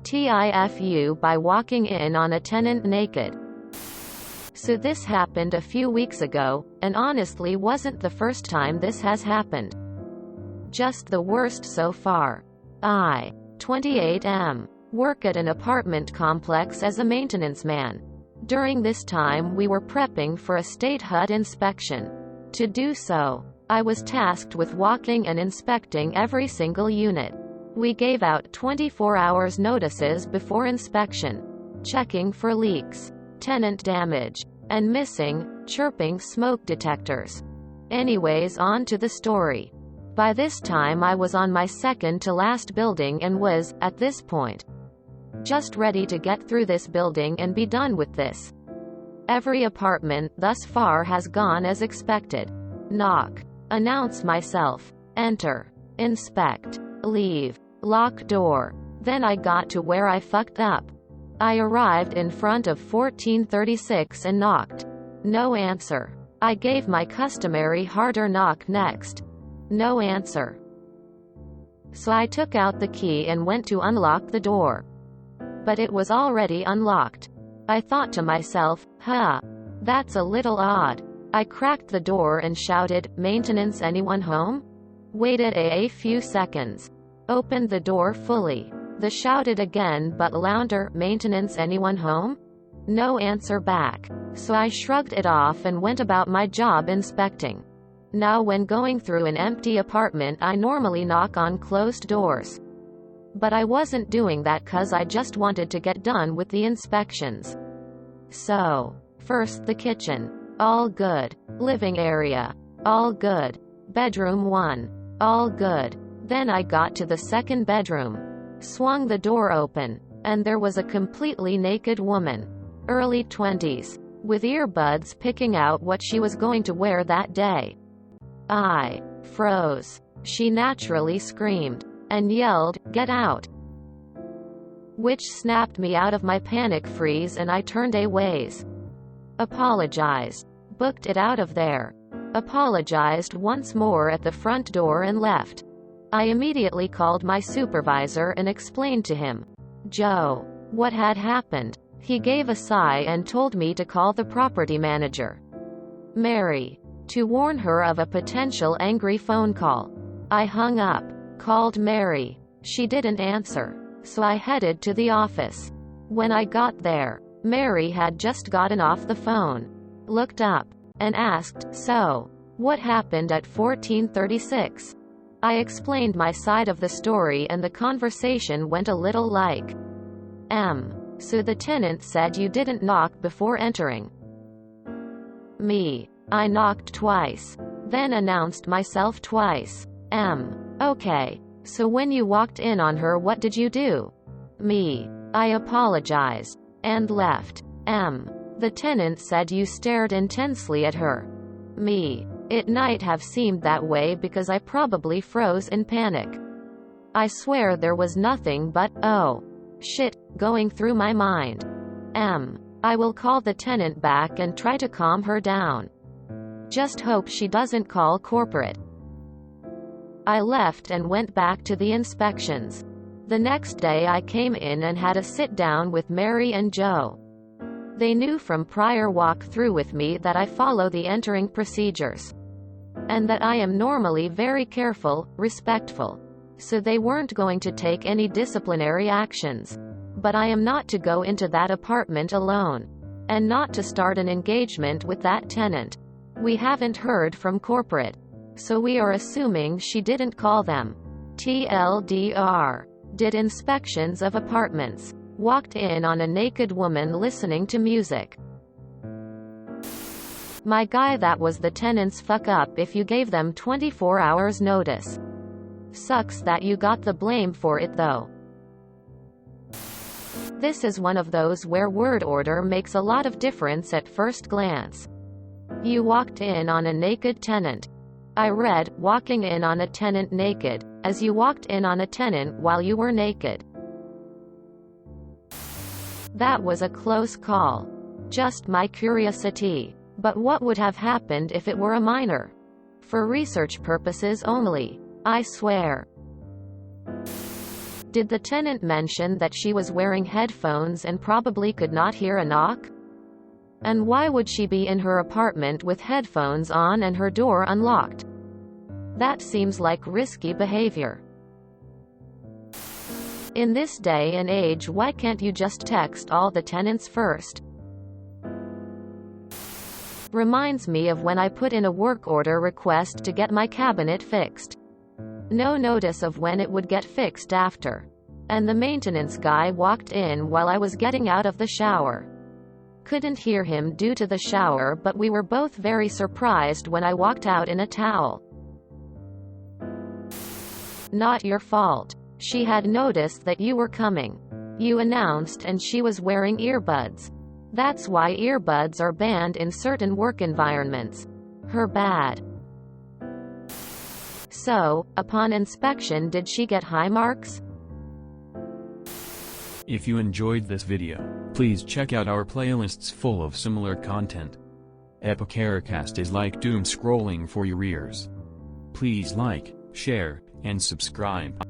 TIFU by walking in on a tenant naked. So this happened a few weeks ago, and honestly wasn't the first time this has happened. Just the worst so far. I, 28 am, work at an apartment complex as a maintenance man. During this time we were prepping for a state HUD inspection. To do so, I was tasked with walking and inspecting every single unit. We gave out 24 hours notices before inspection, checking for leaks, tenant damage, and missing, chirping smoke detectors. Anyways, on to the story. By this time I was on my second to last building and was, at this point, just ready to get through this building and be done with this. Every apartment thus far has gone as expected. Knock. Announce myself. Enter. Inspect. Leave. Lock door. Then I got to where I fucked up. I arrived in front of 1436 and knocked. No answer. I gave my customary harder knock next. No answer. So I took out the key and went to unlock the door. But it was already unlocked. I thought to myself, that's a little odd. I cracked the door and shouted, "Maintenance, anyone home?" Waited a few seconds. Opened the door fully. The shouted again but louder, "Maintenance, anyone home?" No answer back. So I shrugged it off and went about my job inspecting. Now when going through an empty apartment I normally knock on closed doors. But I wasn't doing that cause I just wanted to get done with the inspections. So, first the kitchen. All good. Living area. All good. Bedroom 1. All good. Then I got to the second bedroom. Swung the door open. And there was a completely naked woman. Early 20s. With earbuds picking out what she was going to wear that day. I froze. She naturally screamed. And yelled, "Get out!" Which snapped me out of my panic freeze and I turned away. Apologized. Booked it out of there. Apologized once more at the front door and left. I immediately called my supervisor and explained to him, Joe, what had happened. He gave a sigh and told me to call the property manager, Mary, to warn her of a potential angry phone call. I hung up. Called Mary. She didn't answer. So I headed to the office. When I got there, Mary had just gotten off the phone. Looked up. And asked, "So, what happened at 1436? I explained my side of the story and the conversation went a little like, So the tenant said you didn't knock before entering? Me. I knocked twice. Then announced myself twice. Okay. So when you walked in on her what did you do? Me. I apologized. And left. The tenant said you stared intensely at her. Me. It might have seemed that way because I probably froze in panic. I swear there was nothing but, oh, shit, going through my mind. I will call the tenant back and try to calm her down. Just hope she doesn't call corporate. I left and went back to the inspections. The next day I came in and had a sit down with Mary and Joe. They knew from prior walk-through with me that I follow the entering procedures. And that I am normally very careful, respectful. So they weren't going to take any disciplinary actions. But I am not to go into that apartment alone. And not to start an engagement with that tenant. We haven't heard from corporate. So we are assuming she didn't call them. TLDR. Did inspections of apartments. Walked in on a naked woman listening to music. My guy, that was the tenant's fuck up if you gave them 24 hours notice. Sucks that you got the blame for it though. This is one of those where word order makes a lot of difference at first glance. You walked in on a naked tenant. I read, walking in on a tenant naked, as you walked in on a tenant while you were naked. That was a close call. Just my curiosity. But what would have happened if it were a minor? For research purposes only. I swear. Did the tenant mention that she was wearing headphones and probably could not hear a knock? And why would she be in her apartment with headphones on and her door unlocked? That seems like risky behavior. In this day and age, why can't you just text all the tenants first? Reminds me of when I put in a work order request to get my cabinet fixed. No notice of when it would get fixed after. And the maintenance guy walked in while I was getting out of the shower. Couldn't hear him due to the shower, but we were both very surprised when I walked out in a towel. Not your fault. She had noticed that you were coming. You announced and she was wearing earbuds. That's why earbuds are banned in certain work environments. Her bad. So, upon inspection, did she get high marks? If you enjoyed this video, please check out our playlists full of similar content. Epicaricast is like doom scrolling for your ears. Please like, share, and subscribe.